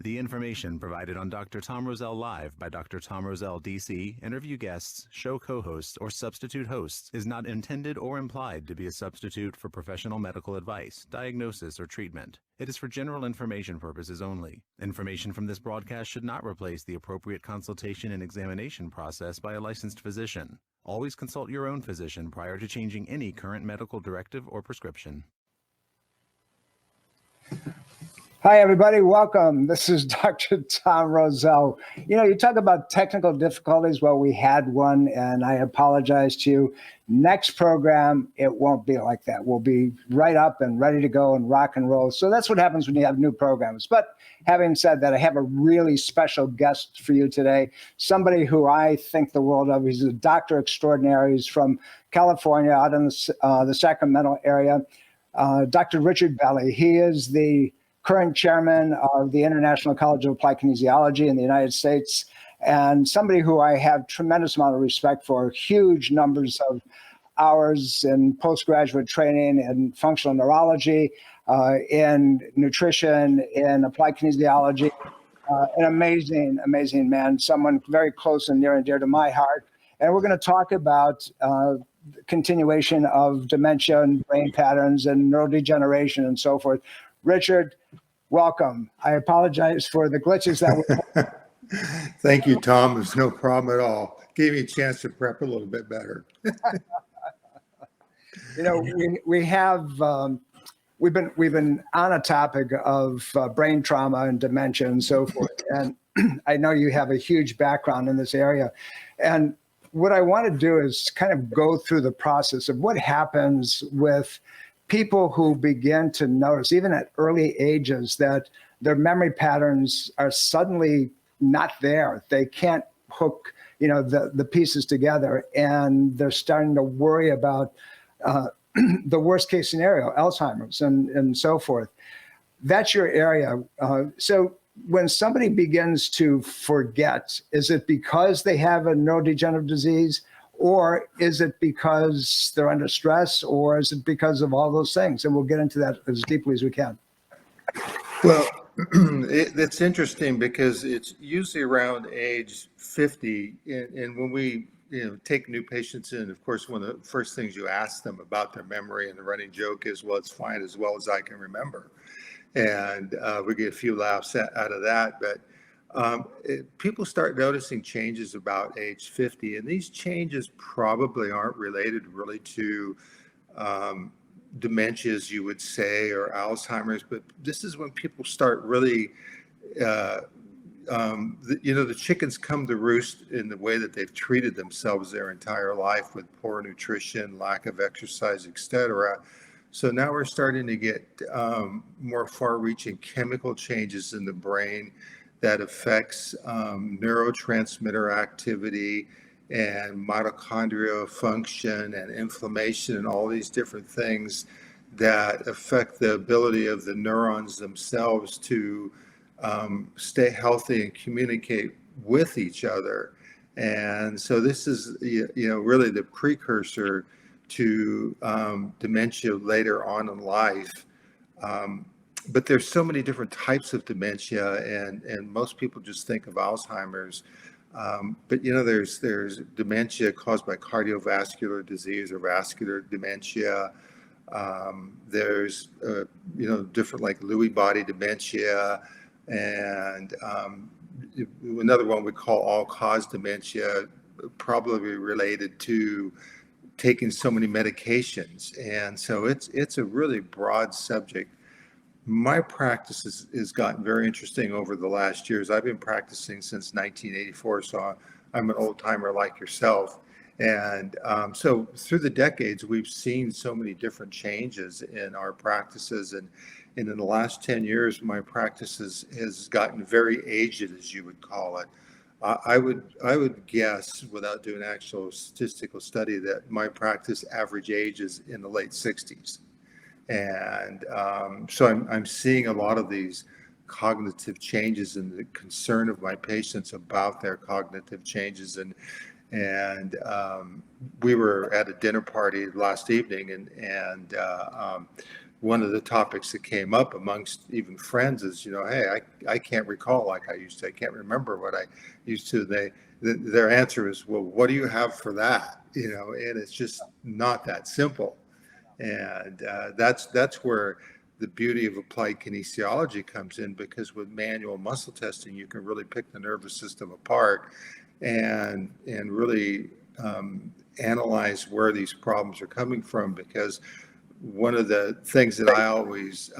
The information provided on Dr. Tom Roselle Live by Dr. Tom Roselle DC, interview guests, show co-hosts, or substitute hosts is not intended or implied to be a substitute for professional medical advice, diagnosis, or treatment. It is for general information purposes only. Information from this broadcast should not replace the appropriate consultation and examination process by a licensed physician. Always consult your own physician prior to changing any current medical directive or prescription. Hi, everybody. Welcome. This is Dr. Tom Roselle. You talk about technical difficulties. Well, we had one, and I apologize to you. Next program, it won't be like that. We'll be right up and ready to go and rock and roll. So that's what happens when you have new programs. But having said that, I have a really special guest for you today, somebody who I think the world of. He's a doctor extraordinary. He's from California, out in the Sacramento area. Dr. Richard Belli. He is the current chairman of the International College of Applied Kinesiology in the United States, and somebody who I have tremendous amount of respect for, huge numbers of hours in postgraduate training in functional neurology, in nutrition, in applied kinesiology. An amazing, amazing man, someone very close and near and dear to my heart. And we're going to talk about continuation of dementia and brain patterns and neurodegeneration and so forth. Richard, welcome. I apologize for the glitches that we had. Thank you, Tom. It's no problem at all. Gave me a chance to prep a little bit better. We've been on a topic of brain trauma and dementia and so forth, and I know you have a huge background in this area. And what I want to do is kind of go through the process of what happens with people who begin to notice, even at early ages, that their memory patterns are suddenly not there. They can't hook, the pieces together, and they're starting to worry about the worst case scenario, Alzheimer's and so forth. That's your area. So when somebody begins to forget, is it because they have a neurodegenerative disease? Or is it because they're under stress, or is it because of all those things? And we'll get into that as deeply as we can. Well, it's interesting because it's usually around age 50. And when we take new patients in, of course, one of the first things you ask them about their memory, and the running joke is, well, it's fine as well as I can remember. And we get a few laughs out of that. But people start noticing changes about age 50, and these changes probably aren't related really to dementias, you would say, or Alzheimer's, but this is when people start really, the chickens come to roost in the way that they've treated themselves their entire life with poor nutrition, lack of exercise, etc. So now we're starting to get more far-reaching chemical changes in the brain that affects neurotransmitter activity and mitochondrial function and inflammation and all these different things that affect the ability of the neurons themselves to stay healthy and communicate with each other. And so this is, really the precursor to dementia later on in life. But there's so many different types of dementia, and most people just think of Alzheimer's. But there's dementia caused by cardiovascular disease or vascular dementia. There's different like Lewy body dementia, and another one we call all-cause dementia, probably related to taking so many medications. And so it's a really broad subject. My practice has gotten very interesting over the last years. I've been practicing since 1984, so I'm an old timer like yourself. And so through the decades, we've seen so many different changes in our practices. And in the last 10 years, my practice has gotten very aged, as you would call it. I would guess, without doing an actual statistical study, that my practice average age is in the late 60s. And so I'm seeing a lot of these cognitive changes and the concern of my patients about their cognitive changes. And we were at a dinner party last evening, and one of the topics that came up amongst even friends is, hey, I can't recall like I used to. I can't remember what I used to. Their answer is, well, what do you have for that? And it's just not that simple. And that's where the beauty of applied kinesiology comes in, because with manual muscle testing, you can really pick the nervous system apart and really analyze where these problems are coming from. Because one of the things that I always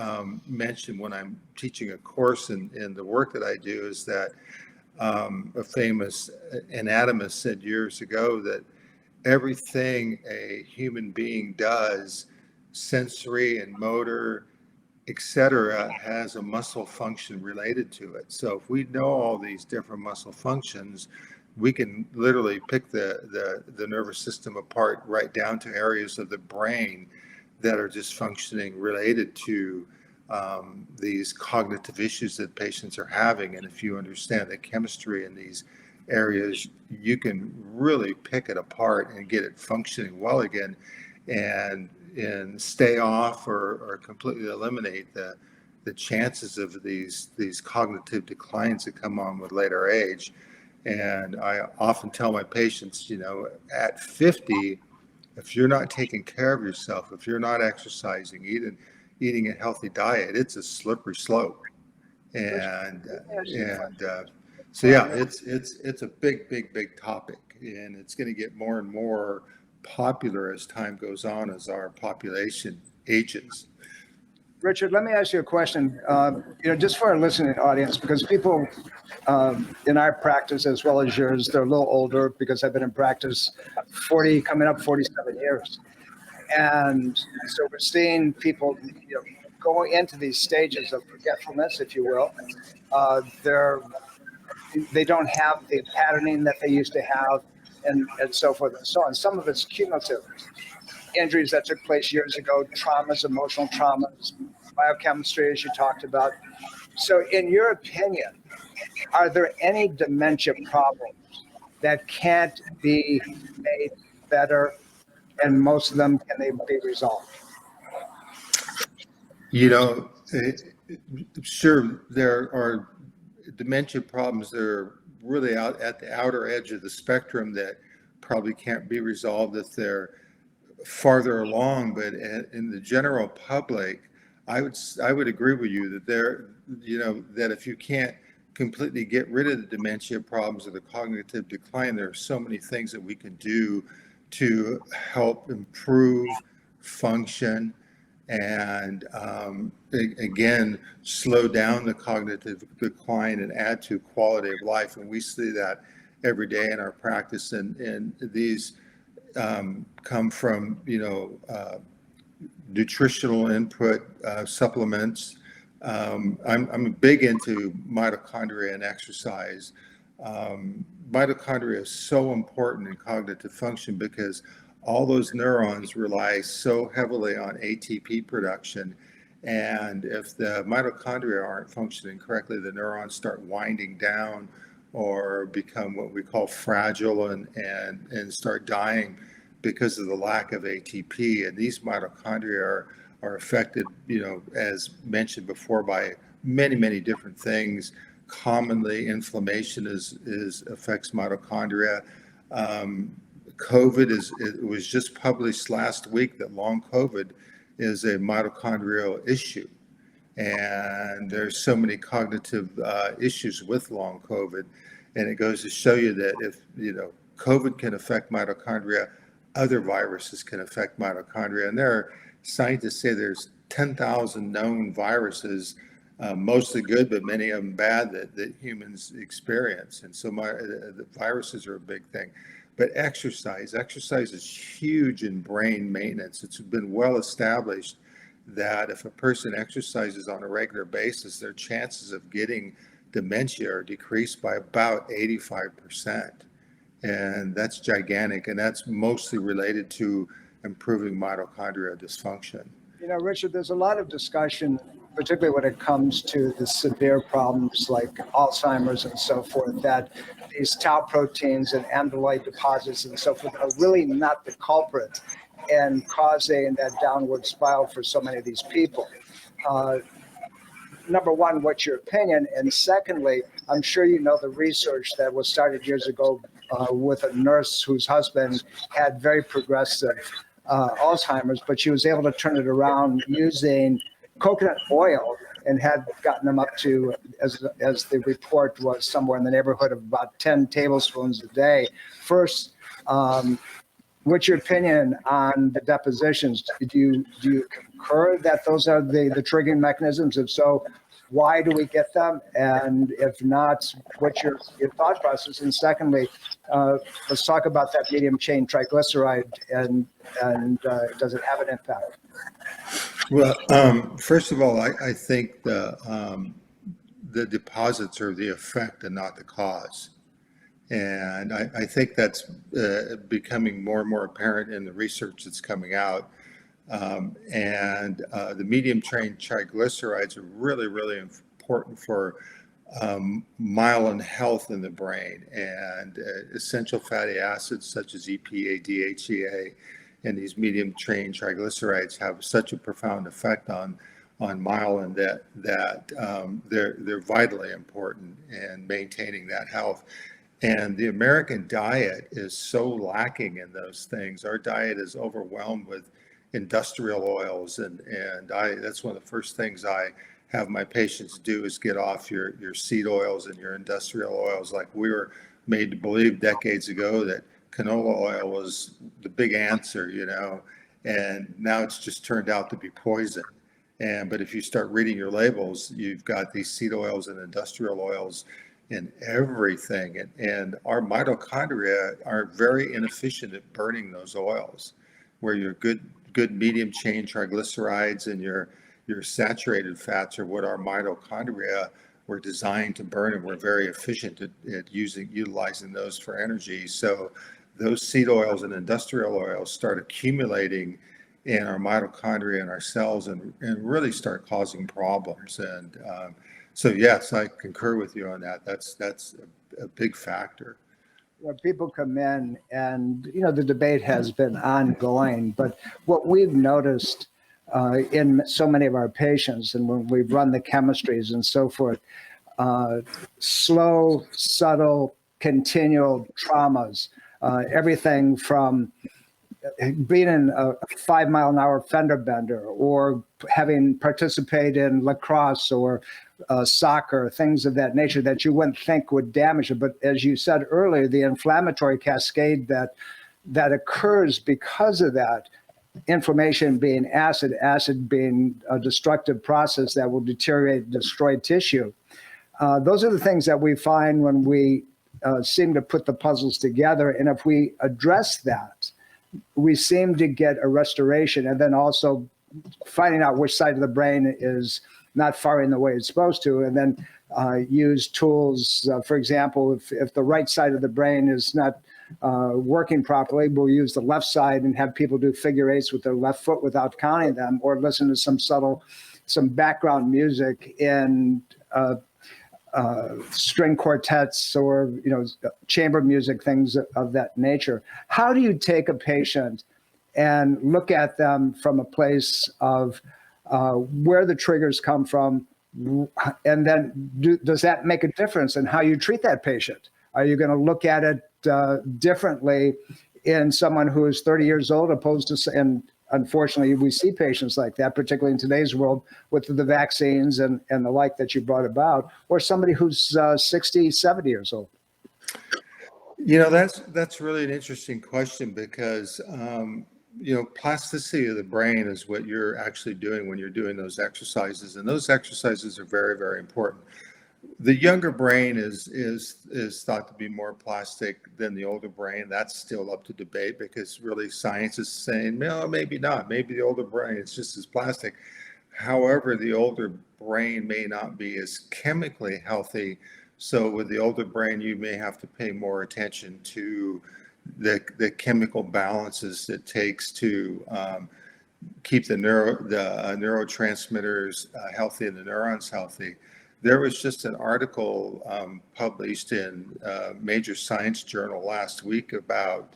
mention when I'm teaching a course in the work that I do is that a famous anatomist said years ago that everything a human being does, sensory and motor, etc., has a muscle function related to it. So if we know all these different muscle functions, we can literally pick the nervous system apart right down to areas of the brain that are dysfunctioning related to these cognitive issues that patients are having. And if you understand the chemistry in these areas, you can really pick it apart and get it functioning well again, and stay off or completely eliminate the chances of these cognitive declines that come on with later age. And I often tell my patients, at 50, if you're not taking care of yourself, if you're not exercising, eating a healthy diet, it's a slippery slope. And so yeah, it's a big topic, and it's going to get more and more popular as time goes on, as our population ages. Richard, let me ask you a question, just for our listening audience, because people in our practice as well as yours, they're a little older, because I've been in practice 47 years. And so we're seeing people, go into these stages of forgetfulness, if you will. They don't have the patterning that they used to have, and so forth and so on. Some of it's cumulative. Injuries that took place years ago, traumas, emotional traumas, biochemistry, as you talked about. So in your opinion, are there any dementia problems that can't be made better, and most of them, can they be resolved? Sure, there are dementia problems that are really out at the outer edge of the spectrum that probably can't be resolved if they're farther along. But in the general public, I would agree with you that that if you can't completely get rid of the dementia problems or the cognitive decline, there are so many things that we can do to help improve function and again, slow down the cognitive decline and add to quality of life. And we see that every day in our practice. And these come from, nutritional input, supplements. I'm big into mitochondria and exercise. Mitochondria is so important in cognitive function because all those neurons rely so heavily on ATP production. And if the mitochondria aren't functioning correctly, the neurons start winding down or become what we call fragile and start dying because of the lack of ATP. And these mitochondria are affected, as mentioned before, by many different things. Commonly, inflammation affects mitochondria. It was just published last week that long COVID is a mitochondrial issue. And there's so many cognitive issues with long COVID. And it goes to show you that if, COVID can affect mitochondria, other viruses can affect mitochondria. And there are scientists say there's 10,000 known viruses, mostly good, but many of them bad, that humans experience. And so the viruses are a big thing. But exercise is huge in brain maintenance. It's been well established that if a person exercises on a regular basis, their chances of getting dementia are decreased by about 85%. And that's gigantic. And that's mostly related to improving mitochondrial dysfunction. Richard, there's a lot of discussion, particularly when it comes to the severe problems like Alzheimer's and so forth, that these tau proteins and amyloid deposits and so forth are really not the culprit. in causing that downward spiral for so many of these people. Number one, what's your opinion? And secondly, I'm sure you know the research that was started years ago with a nurse whose husband had very progressive Alzheimer's, but she was able to turn it around using coconut oil and had gotten them up to, as the report was, somewhere in the neighborhood of about 10 tablespoons a day. First, what's your opinion on the depositions? Do you concur that those are the triggering mechanisms? If so, why do we get them? And if not, what's your thought process? And secondly, let's talk about that medium chain triglyceride and does it have an impact? Well, first of all, I think the deposits are the effect and not the cause. And I think that's becoming more and more apparent in the research that's coming out. The medium chain triglycerides are really, really important for myelin health in the brain, and essential fatty acids such as EPA, DHEA, and these medium chain triglycerides have such a profound effect on myelin that they're vitally important in maintaining that health. And the American diet is so lacking in those things. Our diet is overwhelmed with industrial oils, and that's one of the first things I have my patients do is get off your seed oils and your industrial oils. Like we were made to believe decades ago that canola oil was the big answer, and now it's just turned out to be poison. But if you start reading your labels, you've got these seed oils and industrial oils in everything, and our mitochondria are very inefficient at burning those oils, where your good medium chain triglycerides and your saturated fats are what our mitochondria were designed to burn, and we're very efficient at utilizing those for energy. So those seed oils and industrial oils start accumulating in our mitochondria and our cells and really start causing problems. And so yes, I concur with you on that. That's a big factor. Well, people come in and, the debate has been ongoing, but what we've noticed in so many of our patients and when we've run the chemistries and so forth, slow, subtle, continual traumas, everything from being in a 5 mile an hour fender bender or having participated in lacrosse or soccer, things of that nature that you wouldn't think would damage it. But as you said earlier, the inflammatory cascade that occurs because of that, inflammation being acid being a destructive process that will deteriorate, destroy tissue. Those are the things that we find when we seem to put the puzzles together. And if we address that, we seem to get a restoration, and then also finding out which side of the brain is not firing the way it's supposed to, and then use tools. For example, if the right side of the brain is not working properly, we'll use the left side and have people do figure eights with their left foot without counting them, or listen to some background music in string quartets or chamber music, things of that nature. How do you take a patient and look at them from a place of where the triggers come from, and then does that make a difference in how you treat that patient? Are you going to look at it differently in someone who is 30 years old opposed to, and unfortunately we see patients like that, particularly in today's world with the vaccines and the like that you brought about, or somebody who's 60, 70 years old? That's really an interesting question because plasticity of the brain is what you're actually doing when you're doing those exercises, and those exercises are very, very important. The younger brain is thought to be more plastic than the older brain. That's still up to debate because really science is saying, no, maybe not. Maybe the older brain is just as plastic. However, the older brain may not be as chemically healthy. So with the older brain, you may have to pay more attention to the chemical balances it takes to keep the neurotransmitters healthy and the neurons healthy. There was just an article published in a major science journal last week about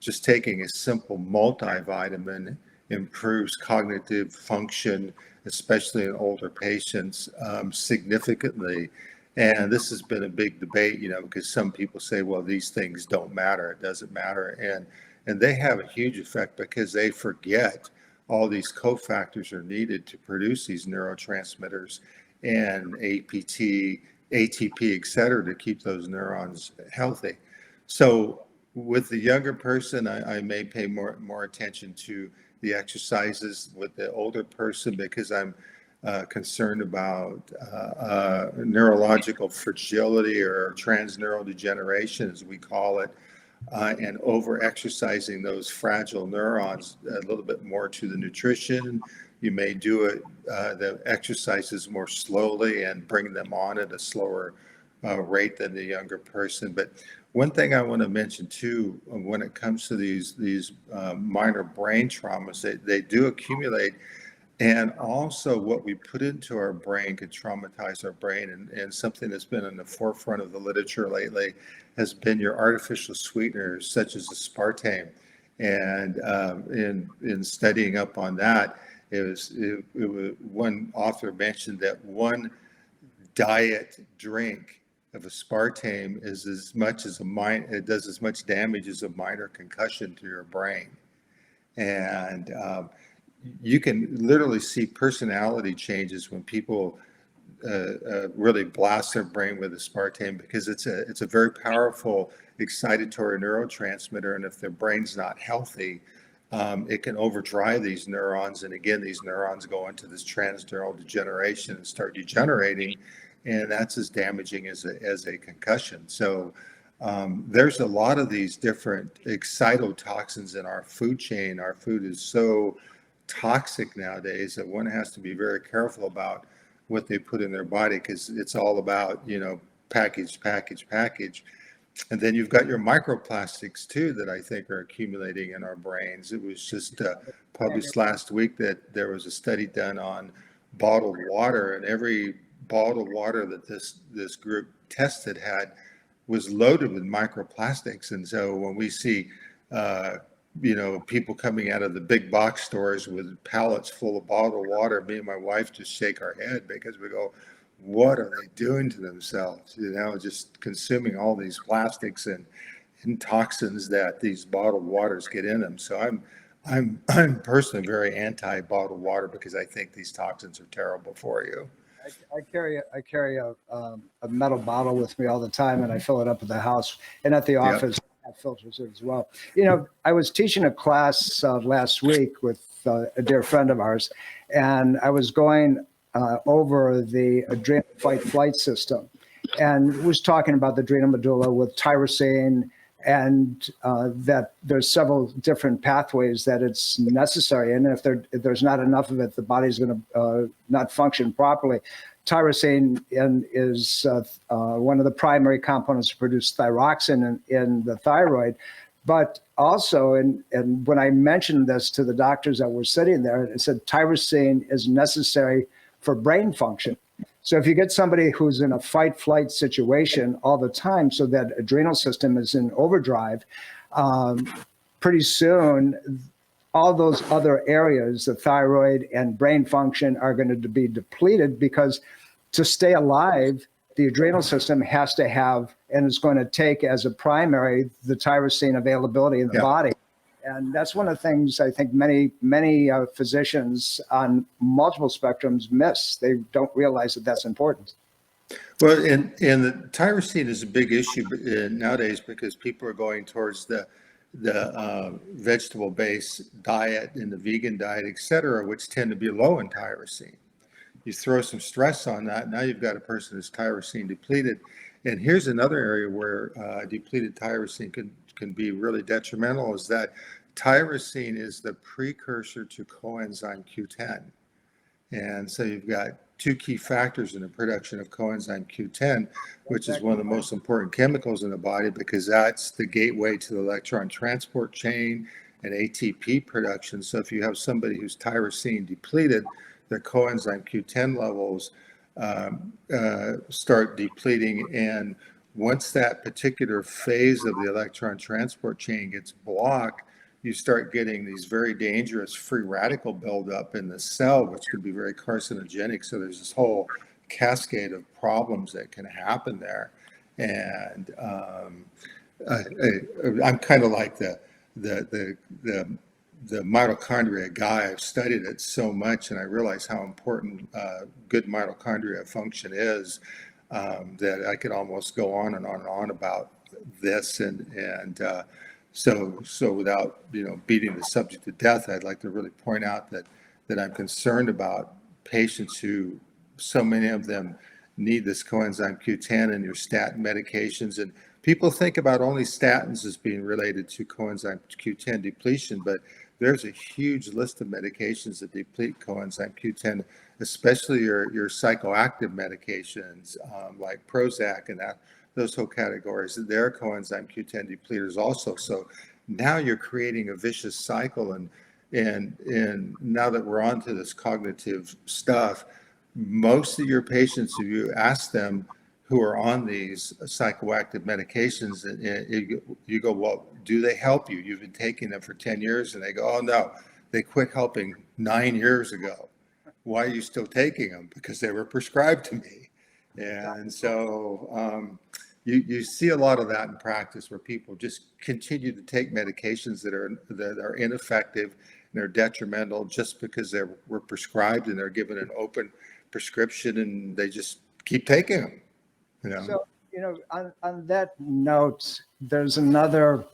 just taking a simple multivitamin improves cognitive function, especially in older patients, significantly. And this has been a big debate, because some people say, well, these things don't matter. It doesn't matter. And they have a huge effect because they forget all these cofactors are needed to produce these neurotransmitters and ATP, et cetera, to keep those neurons healthy. So with the younger person, I may pay more attention to the exercises. With the older person, because I'm concerned about neurological fragility or transneural degeneration, as we call it, and over-exercising those fragile neurons a little bit more to the nutrition. You may do the exercises more slowly and bring them on at a slower rate than the younger person. But one thing I want to mention too, when it comes to these minor brain traumas, they do accumulate. And also what we put into our brain can traumatize our brain. And something that's been in the forefront of the literature lately has been your artificial sweeteners, such as aspartame. And in studying up on that, it was one author mentioned that one diet drink of aspartame is as much as it does as much damage as a minor concussion to your brain. And you can literally see personality changes when people really blast their brain with aspartame, because it's a very powerful excitatory neurotransmitter, and if their brain's not healthy, it can overdrive these neurons, and again, these neurons go into this transneural degeneration and start degenerating, and that's as damaging as a concussion. So there's a lot of these different excitotoxins in our food chain. Our food is so toxic nowadays that one has to be very careful about what they put in their body, because it's all about, package. And then you've got your microplastics too that I think are accumulating in our brains. It was just published last week that there was a study done on bottled water, and every bottled water that this group tested was loaded with microplastics. And so when we see people coming out of the big box stores with pallets full of bottled water, me and my wife just shake our head, because we go, what are they doing to themselves? Just consuming all these plastics and toxins that these bottled waters get in them. So I'm personally very anti-bottled water, because I think these toxins are terrible for you. I carry a metal bottle with me all the time, and I fill it up at the house and at the office. Yep. Filters it as well. I was teaching a class last week with a dear friend of ours, and I was going over the adrenal fight-flight system, and was talking about the adrenal medulla with tyrosine, and that there's several different pathways that it's necessary, and if there's not enough of it, the body's going to not function properly. Tyrosine is one of the primary components to produce thyroxine in the thyroid. But also, and when I mentioned this to the doctors that were sitting there, it said tyrosine is necessary for brain function. So if you get somebody who's in a fight-flight situation all the time, so that adrenal system is in overdrive, pretty soon, all those other areas, the thyroid and brain function, are going to be depleted, because to stay alive, the adrenal system has to have, and is going to take as a primary, the tyrosine availability in the body. And that's one of the things I think many physicians on multiple spectrums miss. They don't realize that that's important. Well, and the tyrosine is a big issue nowadays, because people are going towards the vegetable-based diet and the vegan diet, et cetera, which tend to be low in tyrosine. You throw some stress on that, now you've got a person who's tyrosine depleted. And here's another area where depleted tyrosine can be really detrimental, is that tyrosine is the precursor to coenzyme Q10. And so you've got two key factors in the production of coenzyme Q10, which is one of the most important chemicals in the body, because that's the gateway to the electron transport chain and ATP production. So if you have somebody who's tyrosine depleted, their coenzyme Q10 levels start depleting. And once that particular phase of the electron transport chain gets blocked, you start getting these very dangerous free radical buildup in the cell, which could be very carcinogenic. So there's this whole cascade of problems that can happen there. And I'm kind of like the mitochondria guy. I've studied it so much, and I realize how important good mitochondria function is, that I could almost go on and on and on about this. So without beating the subject to death, I'd like to really point out that I'm concerned about patients who, so many of them need this coenzyme Q10 and your statin medications. And people think about only statins as being related to coenzyme Q10 depletion, but there's a huge list of medications that deplete coenzyme Q10, especially your psychoactive medications like Prozac and those whole categories. They're coenzyme Q10 depleters also. So now you're creating a vicious cycle. And now that we're onto this cognitive stuff, most of your patients, if you ask them who are on these psychoactive medications, you go, well, do they help you? You've been taking them for 10 years. And they go, oh, no, they quit helping 9 years ago. Why are you still taking them? Because they were prescribed to me. And so you see a lot of that in practice, where people just continue to take medications that are ineffective and they're detrimental just because they were prescribed and they're given an open prescription, and they just keep taking them. So, on that note, there's another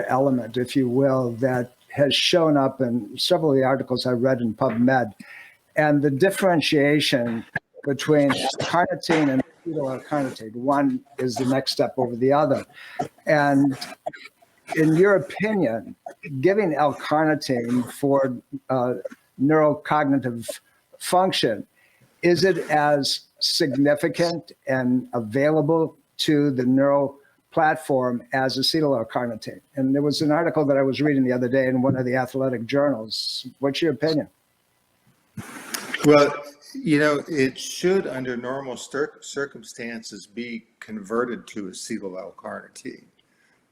element, if you will, that has shown up in several of the articles I read in PubMed, and the differentiation between carnitine and acetyl-L-carnitine. One is the next step over the other. And in your opinion, giving L-carnitine for neurocognitive function, is it as significant and available to the neuro platform as acetyl-L-carnitine? And there was an article that I was reading the other day in one of the athletic journals. What's your opinion? Well, it should, under normal circumstances, be converted to acetyl-L-carnitine,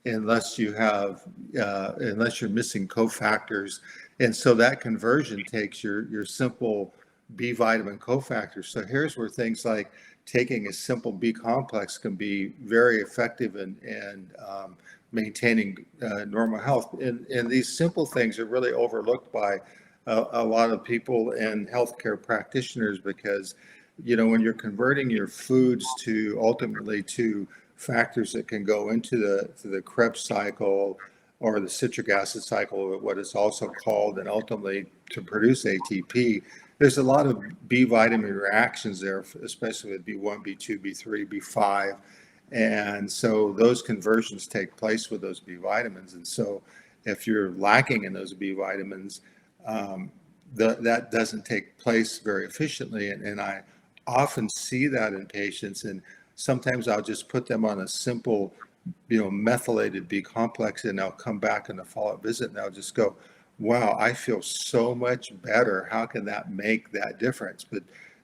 unless you're missing cofactors. And so that conversion takes your simple B vitamin cofactors. So here's where things like taking a simple B complex can be very effective in maintaining normal health. And these simple things are really overlooked by a lot of people and healthcare practitioners, because when you're converting your foods to ultimately to factors that can go into the Krebs cycle or the citric acid cycle, what is also called, and ultimately to produce ATP, there's a lot of B vitamin reactions there, especially with B1, B2, B3, B5. And so those conversions take place with those B vitamins. And so if you're lacking in those B vitamins, that doesn't take place very efficiently. And I often see that in patients. And sometimes I'll just put them on a simple, methylated B complex, and I'll come back in the follow-up visit and I'll just go, wow, I feel so much better. How can that make that difference? But,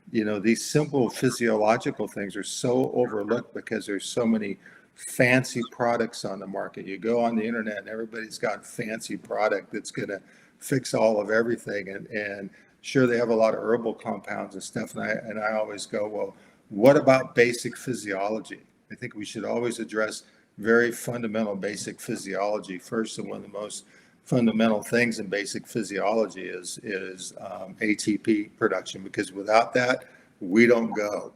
these simple physiological things are so overlooked because there's so many fancy products on the market. You go on the internet and everybody's got a fancy product that's going to fix all of everything. And sure, they have a lot of herbal compounds and stuff. And I always go, well, what about basic physiology? I think we should always address very fundamental basic physiology first. And one of the most fundamental things in basic physiology is ATP production, because without that, we don't go.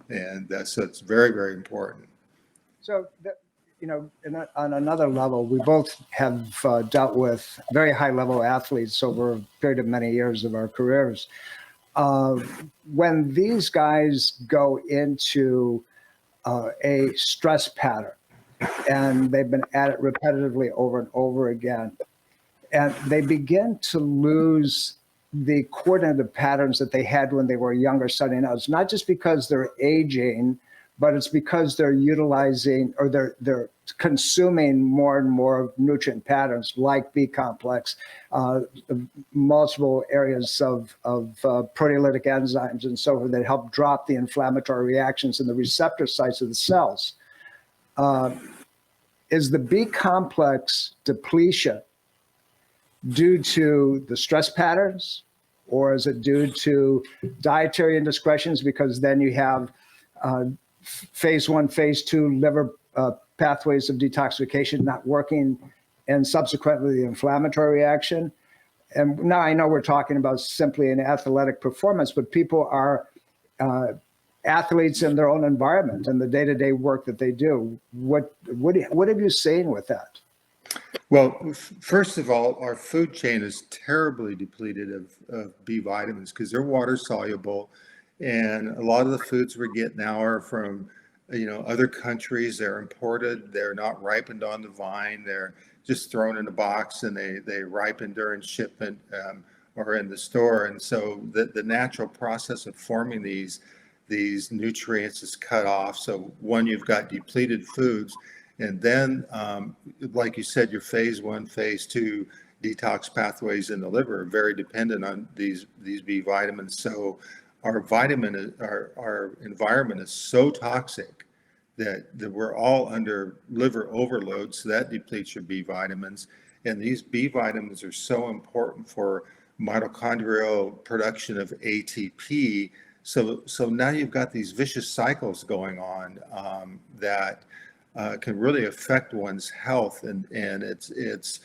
And so it's very, very important. So, on another level, we both have dealt with very high-level athletes over a period of many years of our careers. When these guys go into a stress pattern, and they've been at it repetitively over and over again, and they begin to lose the coordinated patterns that they had when they were younger, starting out. It's not just because they're aging, but it's because they're utilizing or they're consuming more and more nutrient patterns like B complex, multiple areas of proteolytic enzymes and so forth that help drop the inflammatory reactions in the receptor sites of the cells. Is the B complex depletion due to the stress patterns, or is it due to dietary indiscretions? Because then you have phase 1, phase 2 liver pathways of detoxification not working, and subsequently the inflammatory reaction. And now I know we're talking about simply an athletic performance, but people are athletes in their own environment and the day-to-day work that they do. What have you seen with that? Well, first of all, our food chain is terribly depleted of B vitamins because they're water soluble, and a lot of the foods we get now are from other countries. They're imported. They're not ripened on the vine. They're just thrown in a box and they ripen during shipment or in the store. And so the natural process of forming these nutrients is cut off. So one, you've got depleted foods. And then, like you said, your phase 1, phase 2 detox pathways in the liver are very dependent on these B vitamins. So our environment is so toxic that we're all under liver overload. So that depletes your B vitamins. And these B vitamins are so important for mitochondrial production of ATP. So now you've got these vicious cycles going on that can really affect one's health, and it's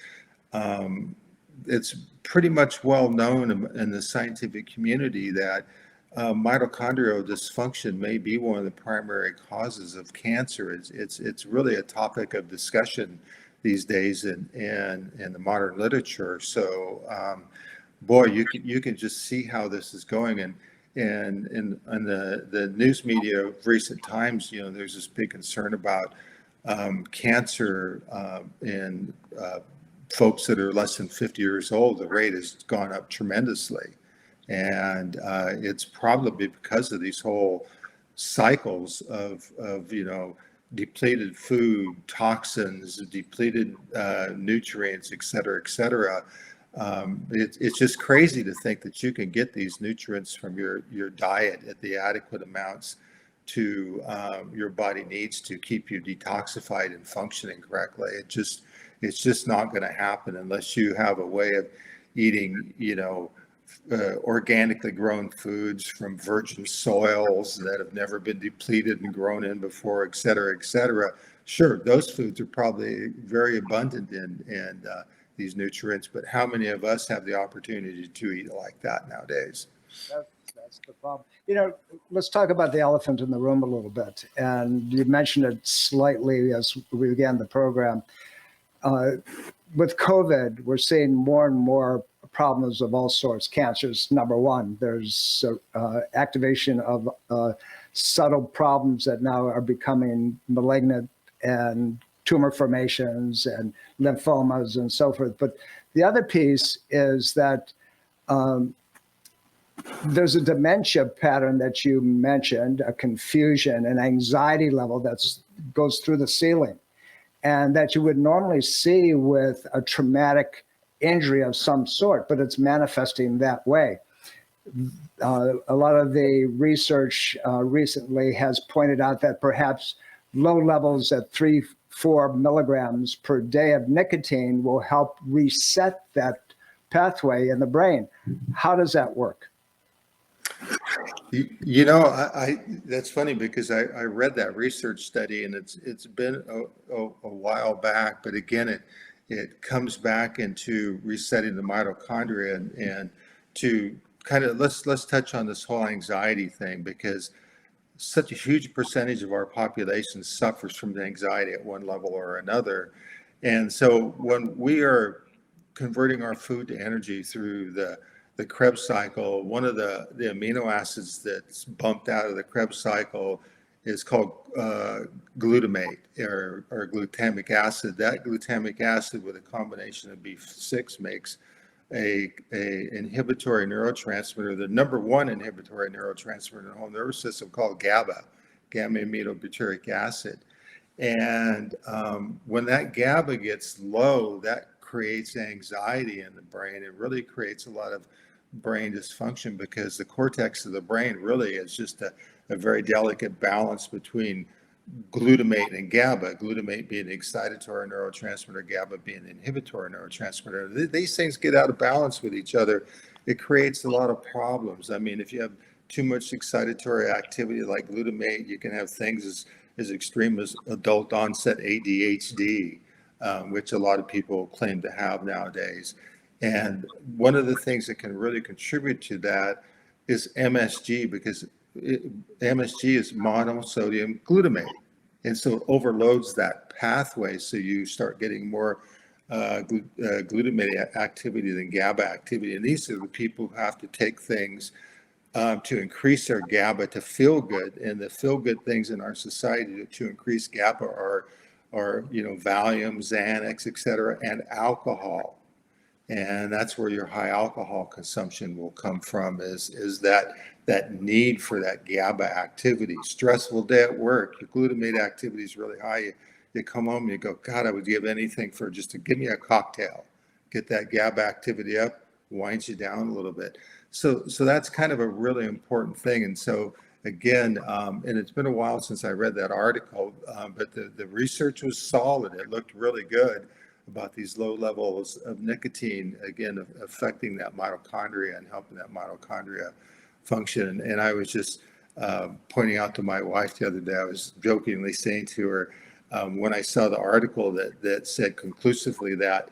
pretty much well known in the scientific community that mitochondrial dysfunction may be one of the primary causes of cancer. It's really a topic of discussion these days in the modern literature. So boy, you can just see how this is going. And in the news media of recent times, there's this big concern about cancer in folks that are less than 50 years old. The rate has gone up tremendously. And it's probably because of these whole cycles of depleted food, toxins, depleted nutrients, et cetera, et cetera. It's just crazy to think that you can get these nutrients from your diet at the adequate amounts to your body needs to keep you detoxified and functioning correctly. It's just not going to happen unless you have a way of eating, organically grown foods from virgin soils that have never been depleted and grown in before, et cetera, et cetera. Sure, those foods are probably very abundant in these nutrients, but how many of us have the opportunity to eat like that nowadays? That's the problem. Let's talk about the elephant in the room a little bit. And you mentioned it slightly as we began the program. With COVID, we're seeing more and more problems of all sorts. Cancers, number one. There's activation of subtle problems that now are becoming malignant, and tumor formations and lymphomas and so forth. But the other piece is that there's a dementia pattern that you mentioned, a confusion, an anxiety level that goes through the ceiling, and that you would normally see with a traumatic injury of some sort, but it's manifesting that way. A lot of the research recently has pointed out that perhaps low levels at 3-4 milligrams per day of nicotine will help reset that pathway in the brain. How does that work? That's funny because I read that research study, and it's been a while back, but again, it comes back into resetting the mitochondria and to kind of let's touch on this whole anxiety thing, because such a huge percentage of our population suffers from anxiety at one level or another. And so when we are converting our food to energy through the Krebs cycle, one of the amino acids that's bumped out of the Krebs cycle is called glutamate or glutamic acid. That glutamic acid with a combination of B6 makes a inhibitory neurotransmitter, the number one inhibitory neurotransmitter in the whole nervous system, called GABA. gamma-aminobutyric acid. And when that GABA gets low, that creates anxiety in the brain. It really creates a lot of brain dysfunction because the cortex of the brain really is just a very delicate balance between glutamate and GABA, glutamate being an excitatory neurotransmitter, GABA being an inhibitory neurotransmitter. These things get out of balance with each other. It creates a lot of problems. I mean, if you have too much excitatory activity like glutamate, you can have things as extreme as adult onset ADHD, which a lot of people claim to have nowadays. And one of the things that can really contribute to that is MSG, because MSG is monosodium glutamate. And so it overloads that pathway. So you start getting more glutamate activity than GABA activity. And these are the people who have to take things to increase their GABA to feel good. And the feel good things in our society to increase GABA are Valium, Xanax, et cetera, and alcohol. And that's where your high alcohol consumption will come from, is that need for that GABA activity. Stressful day at work, your glutamate activity is really high. You come home and you go, God, I would give anything for just to give me a cocktail. Get that GABA activity up, winds you down a little bit. So that's kind of a really important thing. And so again, and it's been a while since I read that article, but the research was solid. It looked really good about these low levels of nicotine, again, affecting that mitochondria and helping that mitochondria function. And I was just pointing out to my wife the other day, I was jokingly saying to her, when I saw the article that said conclusively that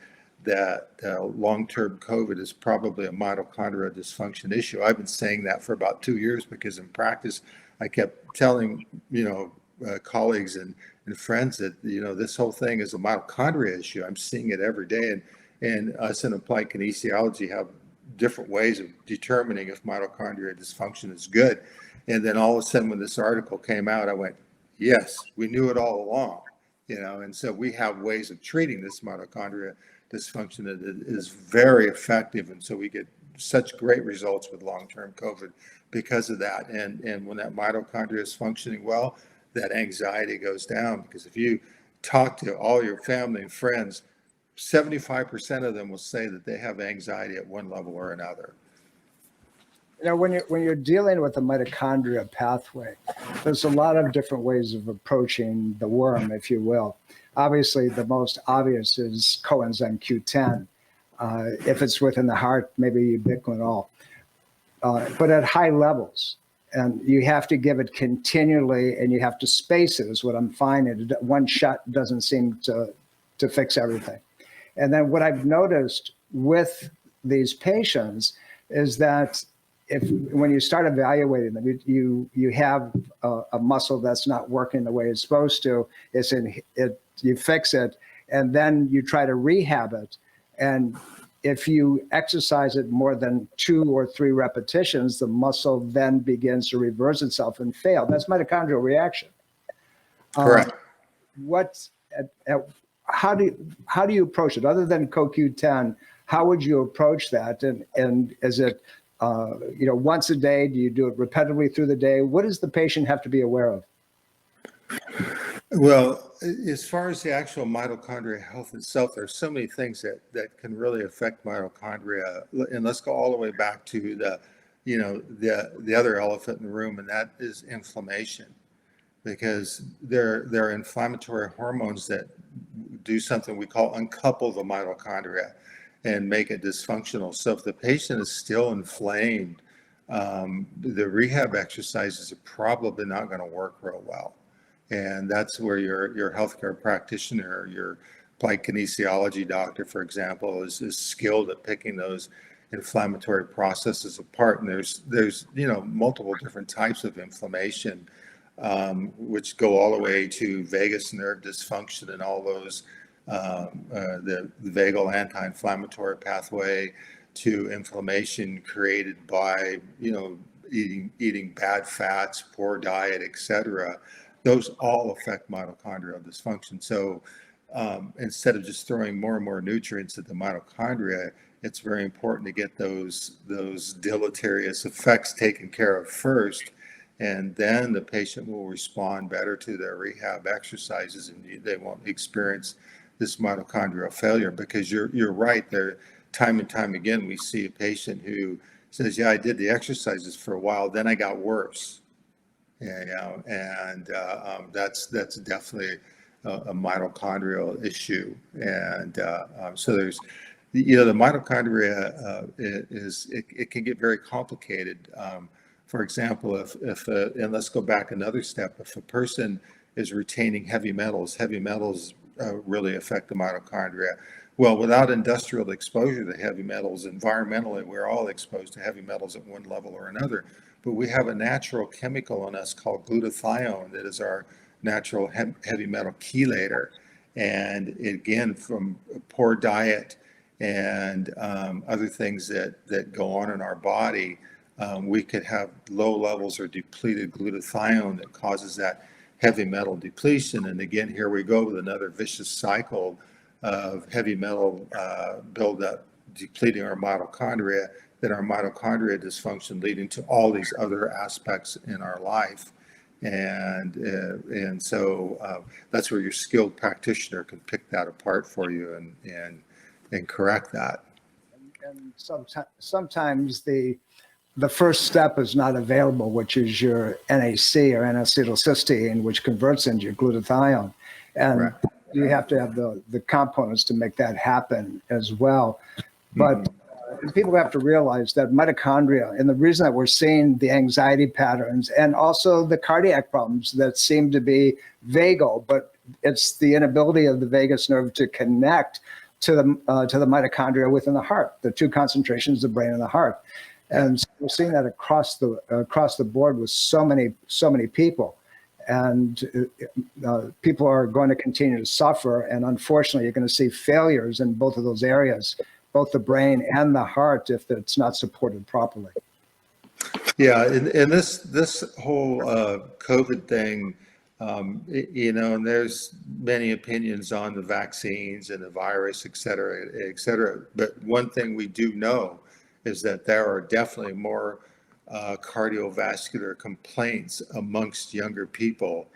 long-term COVID is probably a mitochondrial dysfunction issue. I've been saying that for about 2 years because in practice, I kept telling, colleagues and friends that, this whole thing is a mitochondria issue. I'm seeing it every day. And us in applied kinesiology have different ways of determining if mitochondrial dysfunction is good. And then all of a sudden, when this article came out, I went, yes, we knew it all along, and so we have ways of treating this mitochondria dysfunction that is very effective. And so we get such great results with long-term COVID because of that. And when that mitochondria is functioning well, that anxiety goes down, because if you talk to all your family and friends, 75% of them will say that they have anxiety at one level or another. When you're dealing with the mitochondria pathway, there's a lot of different ways of approaching the worm, if you will. Obviously, the most obvious is coenzyme Q10. If it's within the heart, maybe ubiquinol. But at high levels, and you have to give it continually, and you have to space it, is what I'm finding. One shot doesn't seem to fix everything. And then what I've noticed with these patients is that when you start evaluating them, you have a muscle that's not working the way it's supposed to. You fix it, and then you try to rehab it. And if you exercise it more than 2 or 3 repetitions, the muscle then begins to reverse itself and fail. That's mitochondrial reaction. Correct. How do you approach it? Other than CoQ10, how would you approach that? And is it once a day? Do you do it repetitively through the day? What does the patient have to be aware of? Well, as far as the actual mitochondria health itself, there's so many things that can really affect mitochondria. And let's go all the way back to the other elephant in the room, and that is inflammation, because there are inflammatory hormones that do something we call uncouple the mitochondria and make it dysfunctional. So if the patient is still inflamed, the rehab exercises are probably not going to work real well. And that's where your healthcare practitioner, your applied kinesiology doctor, for example, is skilled at picking those inflammatory processes apart. And there's multiple different types of inflammation, which go all the way to vagus nerve dysfunction and all those, the vagal anti-inflammatory pathway, to inflammation created by eating bad fats, poor diet, etc. Those all affect mitochondrial dysfunction. So instead of just throwing more and more nutrients at the mitochondria, it's very important to get those deleterious effects taken care of first. and then the patient will respond better to their rehab exercises, and they won't experience this mitochondrial failure. Because you're right, there time and time again we see a patient who says, yeah, I did the exercises for a while, then I got worse. And that's definitely a mitochondrial issue. And so there's, the mitochondria it can get very complicated. For example, if and let's go back another step, if a person is retaining heavy metals really affect the mitochondria. Well, without industrial exposure to heavy metals, environmentally, we're all exposed to heavy metals at one level or another. But we have a natural chemical in us called glutathione that is our natural heavy metal chelator. And again, from a poor diet and other things that go on in our body, we could have low levels or depleted glutathione that causes that heavy metal depletion. And again, here we go with another vicious cycle of heavy metal buildup, depleting our mitochondria, then our mitochondria dysfunction leading to all these other aspects in our life. And so that's where your skilled practitioner can pick that apart for you and correct that. And sometimes the first step is not available, which is your NAC or N-acetylcysteine, which converts into your glutathione. And right. You have to have the components to make that happen as well. But people have to realize that mitochondria, and the reason that we're seeing the anxiety patterns and also the cardiac problems that seem to be vagal, but it's the inability of the vagus nerve to connect to the mitochondria within the heart, the two concentrations, the brain and the heart. And so we're seeing that across the board with so many people. And people are going to continue to suffer. And unfortunately, you're going to see failures in both of those areas, both the brain and the heart, if it's not supported properly. Yeah, and this whole COVID thing, and there's many opinions on the vaccines and the virus, et cetera, et cetera. But one thing we do know is that there are definitely more cardiovascular complaints amongst younger people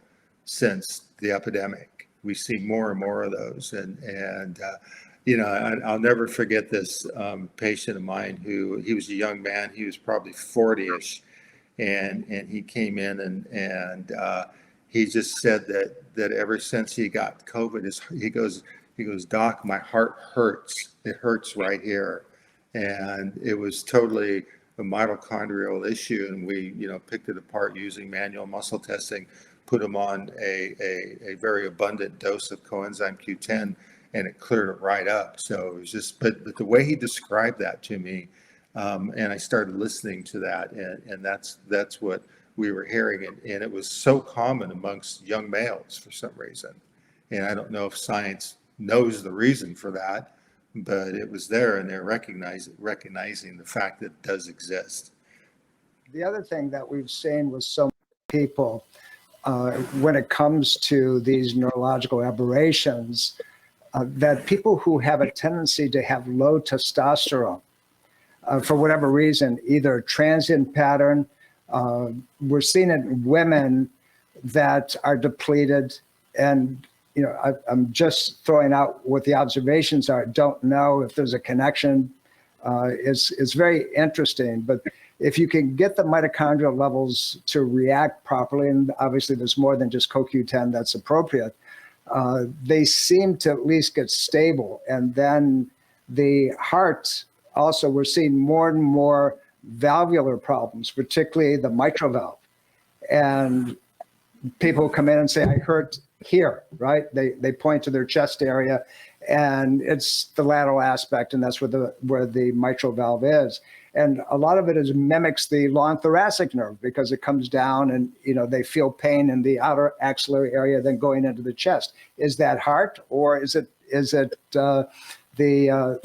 since the epidemic. We see more and more of those, and I'll never forget this patient of mine he was a young man. He was probably 40-ish, and he came in and he just said that ever since he got COVID, he goes, Doc, my heart hurts. It hurts right here, and it was totally a mitochondrial issue. And we picked it apart using manual muscle testing, put him on a very abundant dose of coenzyme Q10. And it cleared it right up. So it was just, but the way he described that to me, and I started listening to that, and that's what we were hearing, and it was so common amongst young males for some reason. And I don't know if science knows the reason for that, but it was there, and they're recognizing the fact that it does exist. The other thing that we've seen with so many people, when it comes to these neurological aberrations, that people who have a tendency to have low testosterone, for whatever reason, either transient pattern, we're seeing it in women that are depleted. And, I'm just throwing out what the observations are. I don't know if there's a connection. It's very interesting. But if you can get the mitochondrial levels to react properly, and obviously there's more than just CoQ10 that's appropriate, they seem to at least get stable. And then the heart, also, we're seeing more and more valvular problems, particularly the mitral valve. And people come in and say, I hurt here, right? They point to their chest area, and it's the lateral aspect, and that's where the mitral valve is. And a lot of it mimics the long thoracic nerve, because it comes down and, they feel pain in the outer axillary area, then going into the chest. Is that heart, or is it the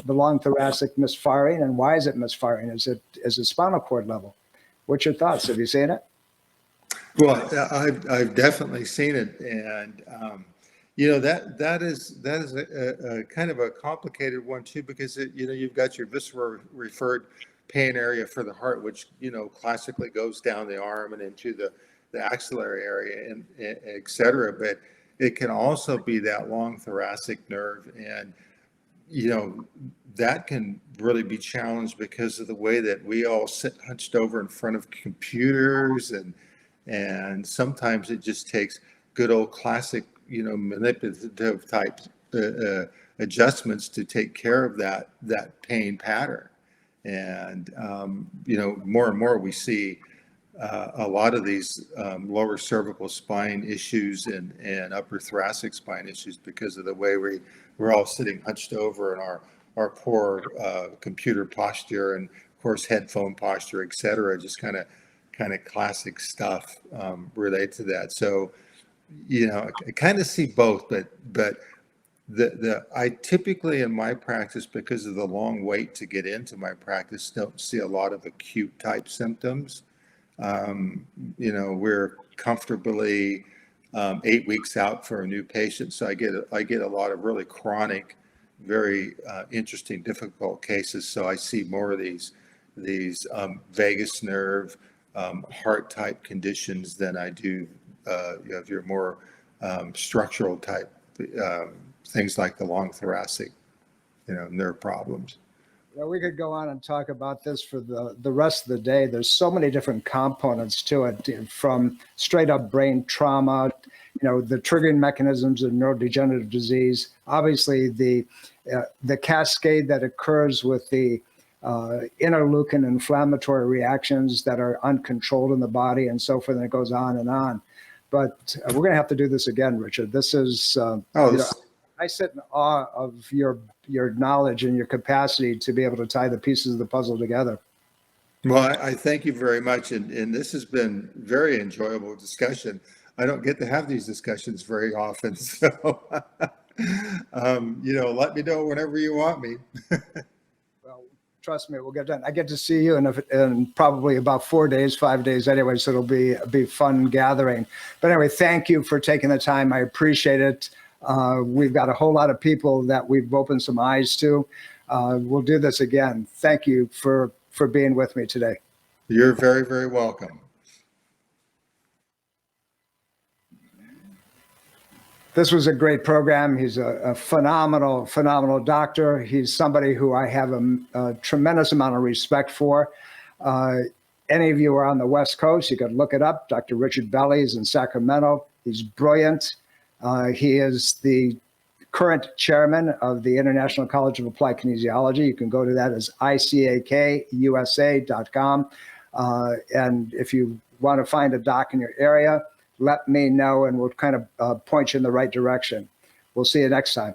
long thoracic misfiring? And why is it misfiring? Is it spinal cord level? What's your thoughts? Have you seen it? Well, I've definitely seen it, and that is a kind of a complicated one too, because you've got your visceral referred pain area for the heart, which, classically goes down the arm and into the axillary area and et cetera. But it can also be that long thoracic nerve. And, that can really be challenged because of the way that we all sit hunched over in front of computers. And sometimes it just takes good old classic, manipulative type adjustments to take care of that pain pattern. And, more and more we see a lot of these lower cervical spine issues and upper thoracic spine issues because of the way we're all sitting hunched over in our poor computer posture and, of course, headphone posture, et cetera, just kind of classic stuff related to that. So, I kind of see both, but I typically in my practice, because of the long wait to get into my practice, don't see a lot of acute type symptoms. We're comfortably 8 weeks out for a new patient, so I get a lot of really chronic, very interesting, difficult cases. So I see more of these vagus nerve, heart type conditions than I do if you're more structural type things like the long thoracic, nerve problems. Yeah, we could go on and talk about this for the rest of the day. There's so many different components to it, from straight up brain trauma, the triggering mechanisms of neurodegenerative disease, obviously the cascade that occurs with the interleukin inflammatory reactions that are uncontrolled in the body and so forth, and it goes on and on. But we're going to have to do this again, Richard. This is, I sit in awe of your knowledge and your capacity to be able to tie the pieces of the puzzle together. Well, I thank you very much. And this has been very enjoyable discussion. I don't get to have these discussions very often. So, let me know whenever you want me. Well, trust me, we'll get done. I get to see you in probably about 5 days anyway. So it'll be fun gathering. But anyway, thank you for taking the time. I appreciate it. We've got a whole lot of people that we've opened some eyes to. We'll do this again. Thank you for being with me today. You're very, very welcome. This was a great program. He's a phenomenal doctor. He's somebody who I have a tremendous amount of respect for. Any of you are on the West Coast, you could look it up. Dr. Richard Belli is in Sacramento. He's brilliant. He is the current chairman of the International College of Applied Kinesiology. You can go to that as ICAKUSA.com. And if you want to find a doc in your area, let me know and we'll kind of point you in the right direction. We'll see you next time.